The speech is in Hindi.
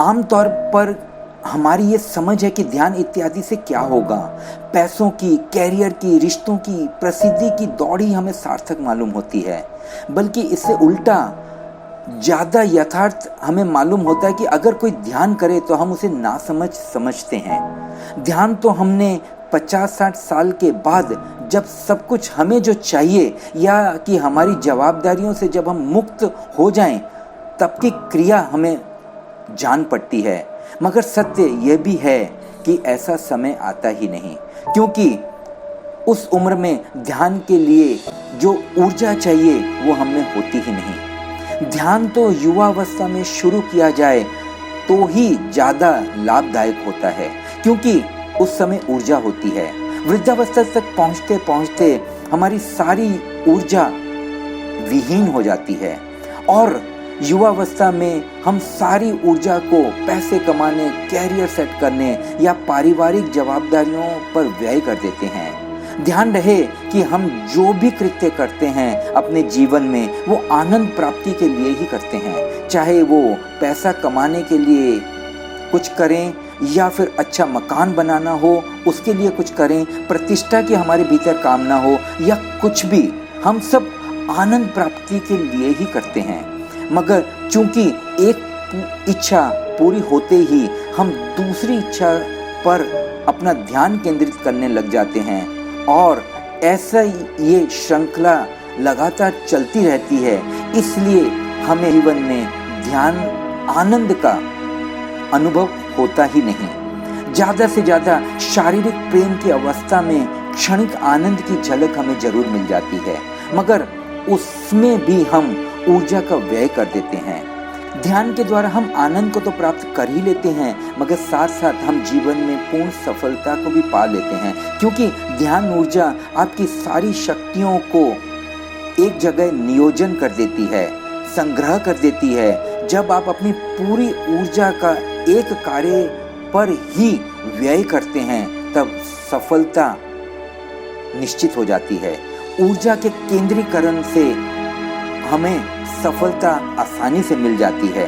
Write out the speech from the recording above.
आमतौर पर हमारी ये समझ है कि ध्यान इत्यादि से क्या होगा। पैसों की, कैरियर की, रिश्तों की, प्रसिद्धि की दौड़ ही हमें सार्थक मालूम होती है, बल्कि इससे उल्टा ज़्यादा यथार्थ हमें मालूम होता है कि अगर कोई ध्यान करे तो हम उसे नासमझ समझते हैं। ध्यान तो हमने 50-60 साल के बाद, जब सब कुछ हमें जो चाहिए या कि हमारी जवाबदारियों से जब हम मुक्त हो जाएं, तब की क्रिया हमें जान पड़ती है। मगर सत्य यह भी है कि ऐसा समय आता ही नहीं, क्योंकि उस उम्र में ध्यान के लिए जो ऊर्जा चाहिए वो हम में होती ही नहीं। ध्यान तो युवावस्था में शुरू किया जाए तो ही ज़्यादा लाभदायक होता है, क्योंकि उस समय ऊर्जा होती है। वृद्धावस्था तक पहुँचते पहुँचते हमारी सारी ऊर्जा विहीन हो जाती है और युवावस्था में हम सारी ऊर्जा को पैसे कमाने, कैरियर सेट करने या पारिवारिक जवाबदारियों पर व्यय कर देते हैं। ध्यान रहे कि हम जो भी कृत्य करते हैं अपने जीवन में, वो आनंद प्राप्ति के लिए ही करते हैं। चाहे वो पैसा कमाने के लिए कुछ करें या फिर अच्छा मकान बनाना हो उसके लिए कुछ करें, प्रतिष्ठा की हमारे भीतर कामना हो या कुछ भी, हम सब आनंद प्राप्ति के लिए ही करते हैं। मगर चूंकि एक इच्छा पूरी होते ही हम दूसरी इच्छा पर अपना ध्यान केंद्रित करने लग जाते हैं और ऐसा ये श्रृंखला लगातार चलती रहती है। इसलिए हमें जीवन में ध्यान आनंद का अनुभव होता ही नहीं। ज़्यादा से ज़्यादा शारीरिक प्रेम की अवस्था में क्षणिक आनंद की झलक हमें जरूर मिल जाती है, मगर उसमें भी हम ऊर्जा का व्यय कर देते हैं। ध्यान के द्वारा हम आनंद को तो प्राप्त कर ही लेते हैं, मगर साथ साथ हम जीवन में पूर्ण सफलता को भी पा लेते हैं, क्योंकि ध्यान ऊर्जा आपकी सारी शक्तियों को एक जगह नियोजन कर देती है, संग्रह कर देती है। जब आप अपनी पूरी ऊर्जा का एक कार्य पर ही व्यय करते हैं, तब सफलता निश्चित हो जाती है। ऊर्जा के केंद्रीकरण से हमें सफलता आसानी से मिल जाती है।